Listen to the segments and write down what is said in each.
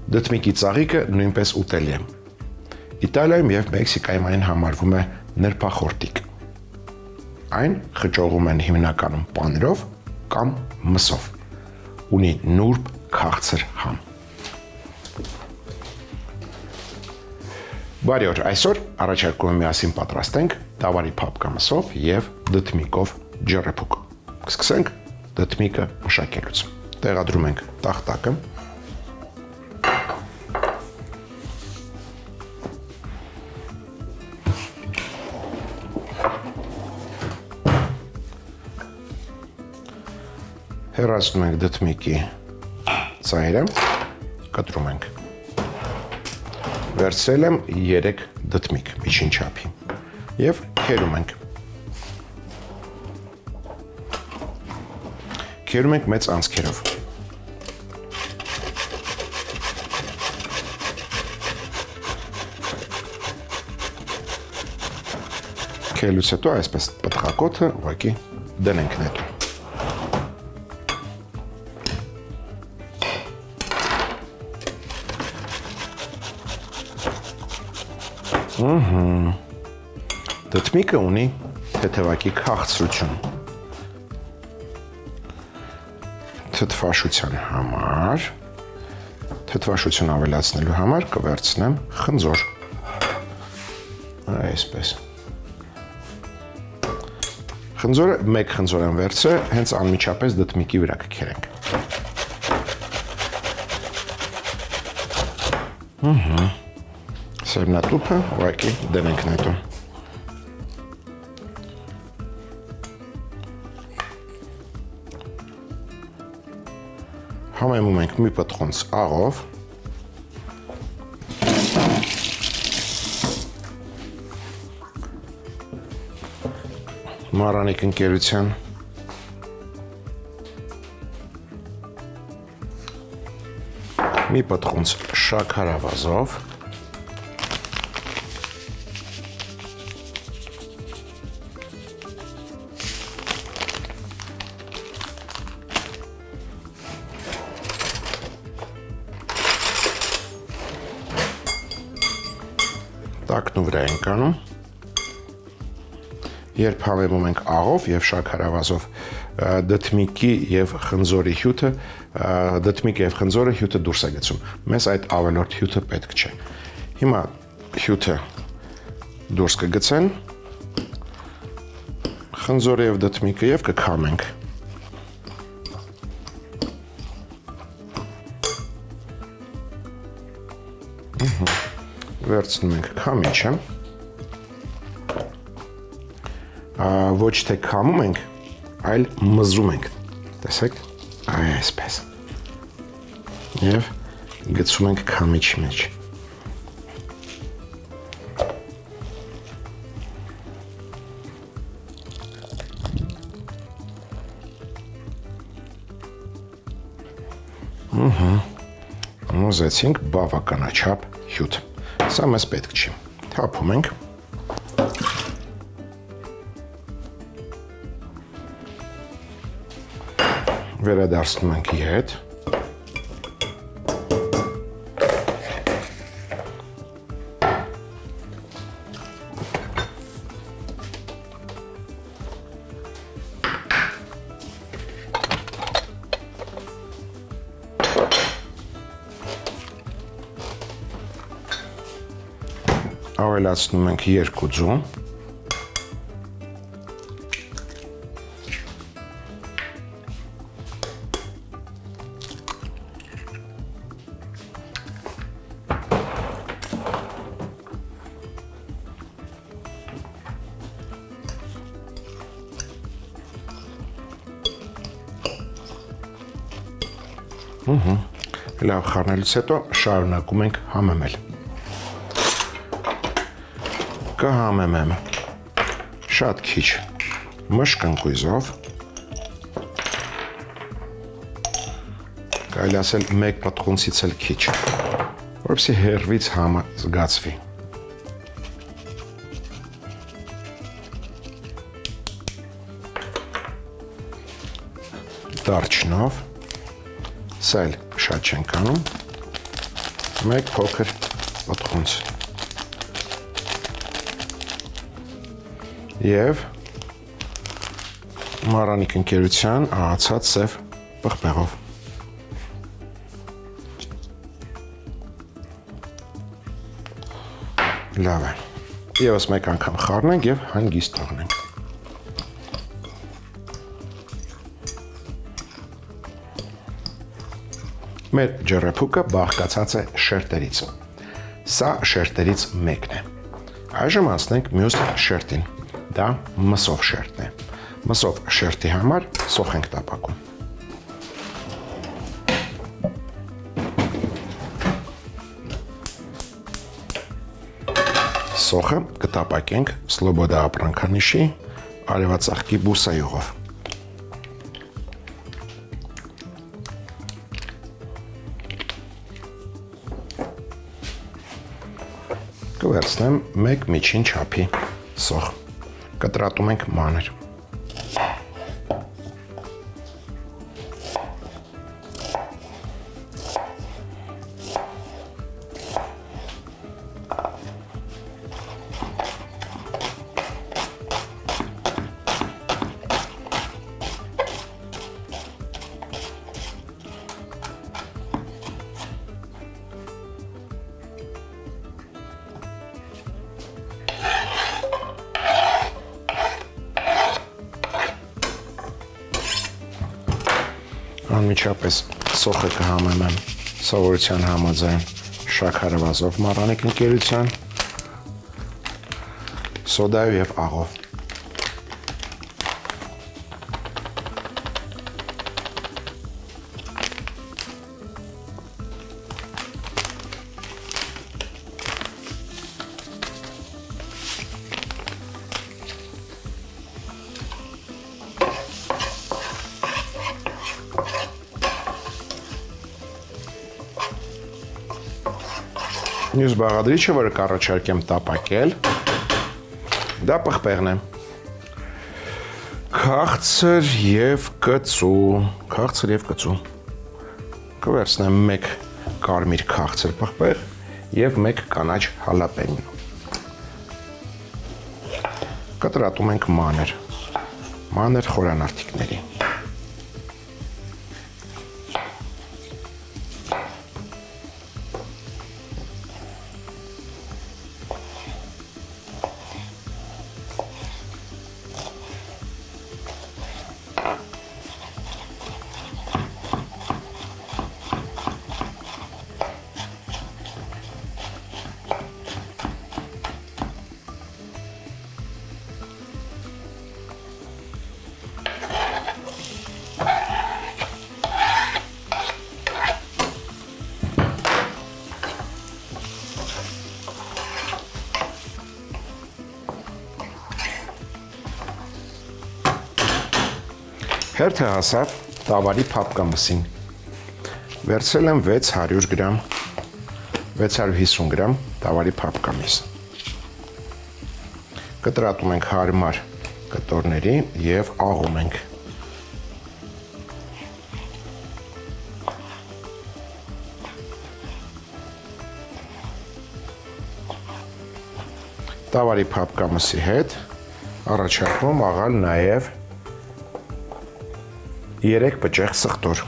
Դդմիկի ծաղիկը նույնպես ուտելի է։ Իտալիայում և Մեքսիկայում այն համարվում է նրբախորտիկ։ Այն խճողում են հիմնականում պանիրով կամ մսով։ Ունի նուրբ քաղցր համ։ Բարի օր, այսօր առաջարկում եմ միասին պատրաստենք դավարի փափկամսով և դդմիկով ջեռեփուկ։ Կսկսենք դդմիկը մշակելուց։ Տեղադրում ենք տախտակը։ Հեռացնում ենք դդմիկի ծայրը, կտրում ենք։ Վերցրել եմ 3 դդմիկ միջին չափի և քերում ենք։ Քերում ենք մեծ անցքերով։ Քերելուց հետո այսպես պտղակոթը ուղղակի դնենք նետում։ Դդմիկը ունի թեթևակի քաղցրություն։ Թթվաշության համար, թթվաշություն ավելացնելու համար կվերցնեմ խնձոր։ Այսպես։ Խնձորը մեկ խնձոր եմ վերցրել, հենց անմիջապես դդմիկի վրա կքերենք։ Սերմնատուփը ուղղակի դնենք նետում։ Համեմում ենք մի պտղոնց աղով։ Մառանիկ ընկերության մի պտղոնց շաքարավազով։ Տակն ու վրա ենք անում, երբ համեմում ենք աղով և շաքարավազով դդմիկի և խնձորի հյութը, դդմիկը և խնձորը հյութը դուրս է գցում, մեզ այդ ավելորդ հյութը պետք չէ։ Հիմա հյութը դուրս կգցեն, խնձորը և դդմիկը և կքամենք։ Վերցնում ենք քամիչը, ոչ թե քամում ենք, այլ մզում ենք, տեսեք, այսպես, և գցում ենք քամիչի մեջ։ Ուզեցինք բավականաչափ հյութ։ Սա մեզ պետք չի։ Թափում ենք։ Վերադարձնում ենք ետ։ Ավելացնում ենք 2 ձու։ Լավ խառնելուց հետո շարունակում ենք համեմել։ Կհամեմեմ շատ քիչ մշկընկույզով, կարելի ասել մեկ պտղունցից էլ քիչ, որպեսզի հեռվից համը զգացվի։ Դարչնով, սա էլ շատ չենք անում, մեկ փոքր պտղունց եւ Մարանիկ ընկերության աղացած սև պղպեղով։ Լավ է։ Եվս մեկ անգամ խառնենք եւ հանգիստ թողնենք։ Մեր ջեռեփուկը բաղկացած է շերտերից։ Սա շերտերից մեկն է։ Այժմ անցնենք մյուս շերտին։ Դա մսով շերտն է։ Մսով շերտի համար սոխ ենք տապակում։ Սոխը կտապակենք Սլոբոդա ապրանքանիշի արևածաղկի բուսայուղով։ Կվերցնեմ մեկ միջին չափի սոխ։ Կտրատում ենք մանր։ Անմիջապես սոխը կհամեմեմ սովորության համաձայն շաքարավազով Մարանիկ ընկերության, սոդայով եւ աղով։ Մյուս բաղադրիչը, որը կառաջարկեմ տապակել, դա պղպեղն է։ Քաղցր եւ կծու։ Կվերցնեմ մեկ կարմիր քաղցր պղպեղ եւ մեկ կանաչ հալապենյո։ Կտրատում ենք մանր խորանարդիկների։ Հերթը հասավ տավարի փափկամսին։ Վերցրել եմ 600 գրամ, 650 գրամ տավարի փափկամիս։ Կտրատում ենք հարմար կտորների եւ աղում ենք։ Տավարի փափկամսի հետ առաջարկում աղալ նաեւ 3 պճեղ սխտոր։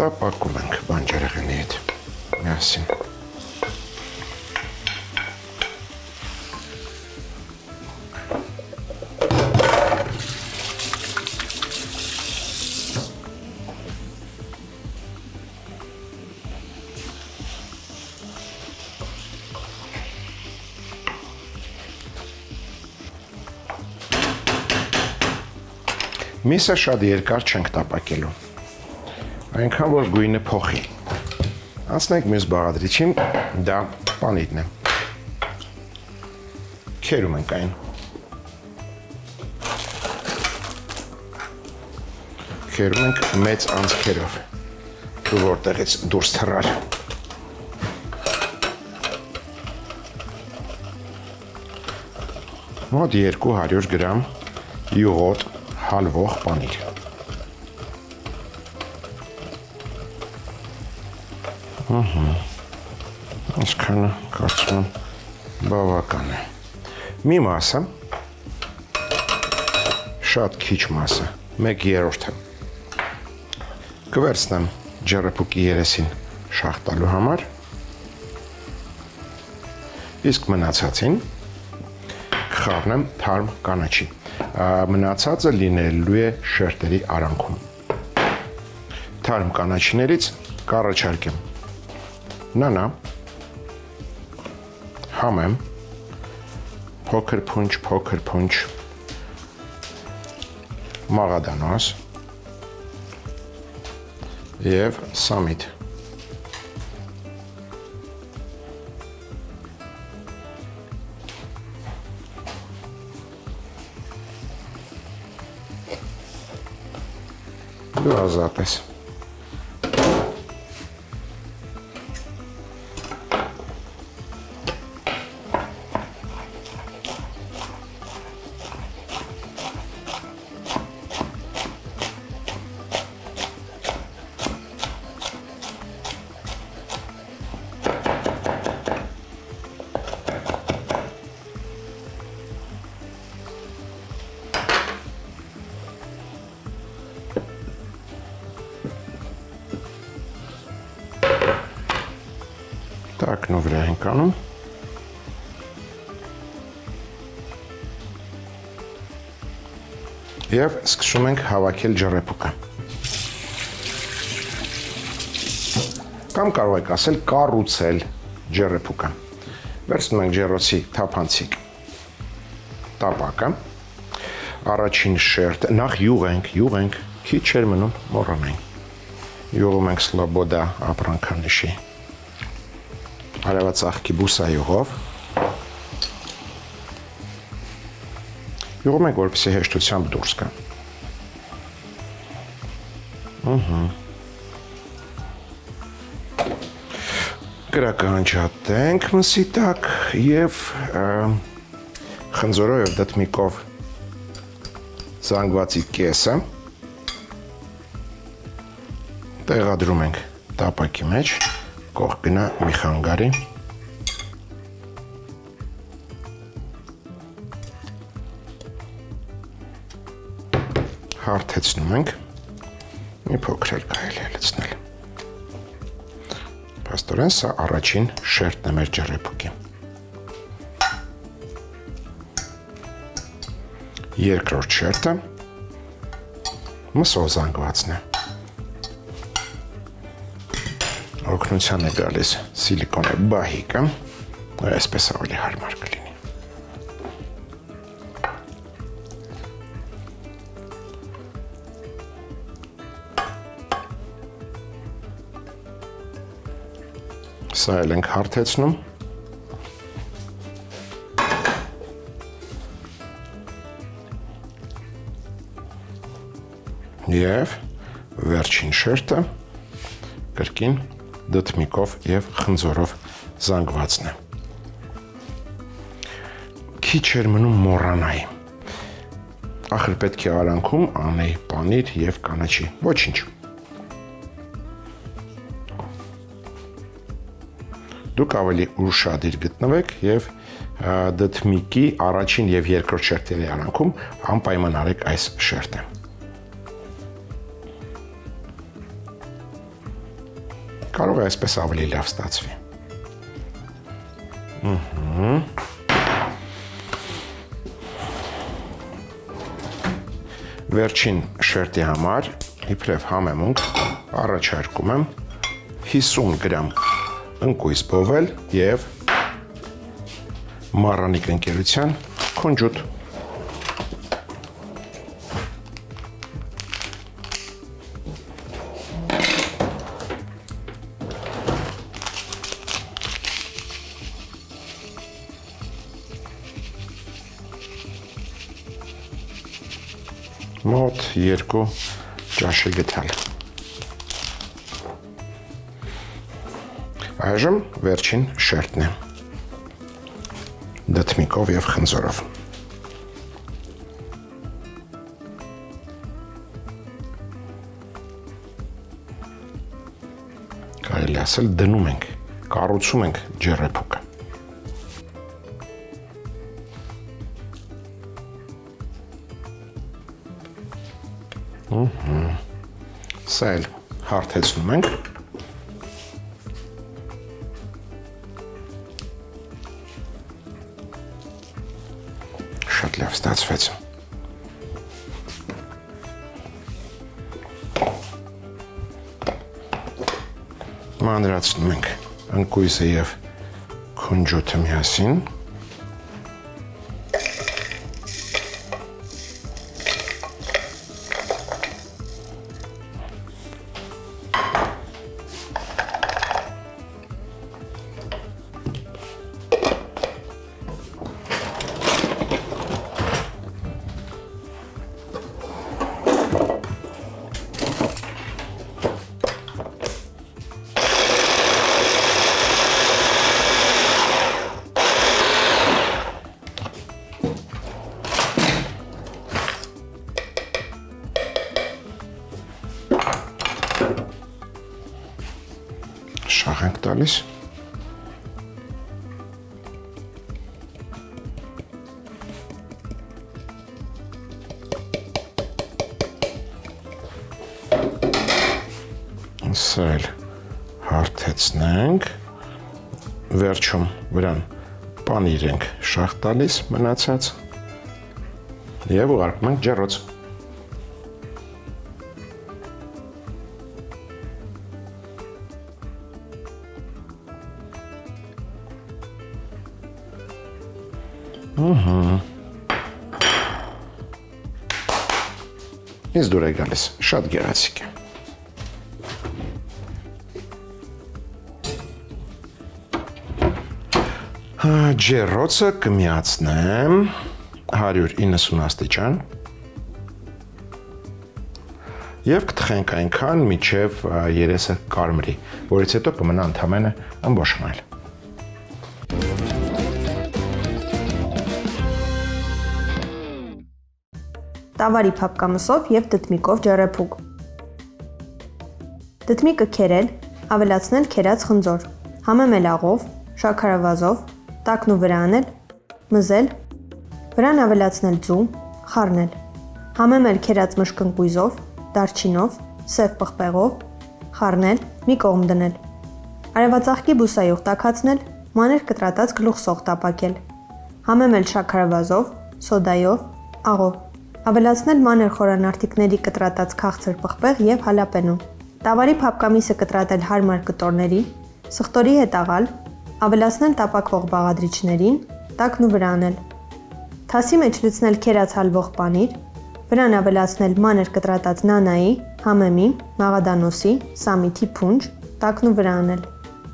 Տապակում ենք բան բանջարեղենի հետ միասին։ Միսը շատ երկար չենք տապակելու, այնքան որ գույնը փոխի։ Անցնենք մյուս բաղադրիչին, դա պանիրն է։ Քերում ենք այն։ Քերում ենք մեծ անցքերով, որտեղից դուրս թռար։ Մոտ 200 գրամ յուղոտ հալվող պանիր։ Այսքանը կարծում եմ բավական է։ Մի մասը, շատ քիչ մասը, 1/3-ը կվերցնեմ ջեռեփուկի երեսին շաղ տալու համար, իսկ մնացածին կխառնեմ թարմ կանաչի։ Մնացածը լինելու է շերտերի արանքում։ Թարմ կանաչիներից կառաջարկեմ նանա, համեմ, փոքր փունջ, մաղադանոց և սամիտ։ Դու ազատ ես։ Տակնու վրա ենք անում։ Եվ սկսում ենք հավաքել ջեռեփուկը։ Կամ կարող եք ասել կառուցել ջեռեփուկը։ Վերցնում ենք ջեռոցի թափանցիկ տապակը։ Առաջին շերտը, նախ յուղ ենք, քիչ էր մնում, մոռանանք։ Յուղում ենք Սլոբոդա ապրանքանիշի արևածաղկի բուսայուղով։ Յուղում ենք, որպեսզի հեշտությամբ դուրս գա։ Կրականջատենք մսի տակ և խնձորով և դդմիկով զանգվածի կեսը տեղադրում ենք տապակի մեջ, կողքնա մի խանգարի։ Հարթեցնում ենք, մի փոքր էլ կարելի է լցնել։ Փաստորեն սա առաջին շերտն է մեր ջեռեփուկի։ Երկրորդ շերտը մսով զանգվածն է։ Օգնության է գալիս սիլիկոնե բահիկը, այսպես ավելի հարմար կլինի։ Սա էլ ենք հարթեցնում։ Եվ վերջին շերտը կրկին դդմիկով և խնձորով զանգվածն է։ Քիչ էր մնում մոռանայի։ Ախր պետք է արանքում անեի պանիր և կանաչի, ոչինչ։ Դուք ավելի ուշադիր գտնվեք և դդմիկի առաջին և երկրորդ շերտերի արանքում անպայման արեք այս շերտը։ Կարող է այսպես ավելի լավ ստացվի։ Վերջին շերտի համար իբրև համեմունք առաջարկում եմ 50 գրամ ընկույզ բովել և Մարանիկ ընկերության քունջուտ։ Մոտ 2 ճաշի գթալ։ Այժմ վերջին շերտն է։ Դդմիկով և խնձորով։ Կարելի ասել դնում ենք, կառուցում ենք ջեռեփուկը։ Սա էլ հարթեցնում ենք։ Շատ լավ ստացվեց։ Մանրացնում ենք ընկույզը և քունջութը միասին։ Շաղ ենք տալիս։ Սա էլ հարթեցնենք, վերջում վրան պանիր ենք շաղ տալիս մնացած և ուղարկում ենք ջեռոց։ Ինձ դուր է գալիս, շատ գեղեցիկ է։ Ջեռոցը կմիացնեմ 190 աստիճան և կթխենք այնքան մինչև երեսը կարմրի, որից հետո կմնա ընդամենը ըմբոշխնել։ Տավարի փափկամսով և դդմիկով ջեռեփուկ։ Դդմիկը քերել, ավելացնել քերած խնձոր, համեմել աղով, շաքարավազով, տաքն ու վրա անել, մզել, վրան ավելացնել ձու, խառնել, համեմել քերած մշկընկույզով, դարչինով, սև պղպեղով, խառնել, մի կողմ դնել։ Արևածաղկի բուսայուղ տաքացնել, մանր կտրատած գլուխսող տապակել, համեմել շաքարավազով, սոդայով, աղով, ավելացնել մանր խորանարդիկների կտրատած քաղցր պղպեղ և հալապենո։ Տավարի փափկամիսը կտրատել հարմար կտորների, սխտորի հետ աղալ, ավելացնել տապակվող բաղադրիչներին, տաքն ու վրա անել։ Թասի մեջ լցնել քերած հալվող պանիր, վրան ավելացնել մանր կտրատած նանայի, համեմի, մաղադանոսի, սամիթի փունջ, տաքն ու վրա անել։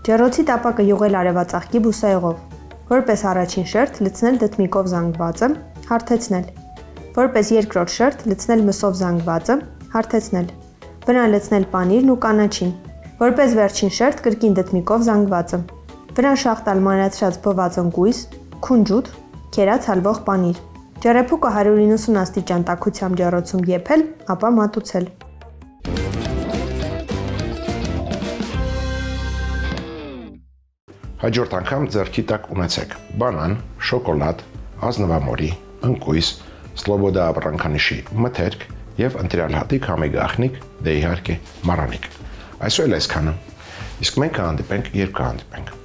Ջեռոցի տապակը յուղել արևածաղկի բուսայուղով։ Որպես առաջին շերտ լցնել դդմիկով զանգվածը, հարթեցնել։ Որպես երկրորդ շերտ լցնել մսով զանգվածը, հարթեցնել։ Վրան լցնել պանիրն ու կանաչին։ Որպես վերջին շերտ կրկին դդմիկով զանգվածը։ Վրան շաղ տալ մանրացրած բոված ընկույզ, քունջուտ, քերած հալվող պանիր։ Ջեռեփուկը 190 աստիճան տաքությամբ ջեռոցում եփել, ապա մատուցել։ Հաջորդ անգամ ձեռքի տակ ունեցեք բանան, շոկոլադ, ազնվամորի, ընկույզ, Սլոբոդա ապրանքանիշի մթերք և ընտրյալ հատիկ համի գաղտնիք, դե իհարկե մառանիկ։ Այսօր էլ այսքանը։ Իսկ մենք կհանդիպենք, երբ կհանդիպենք։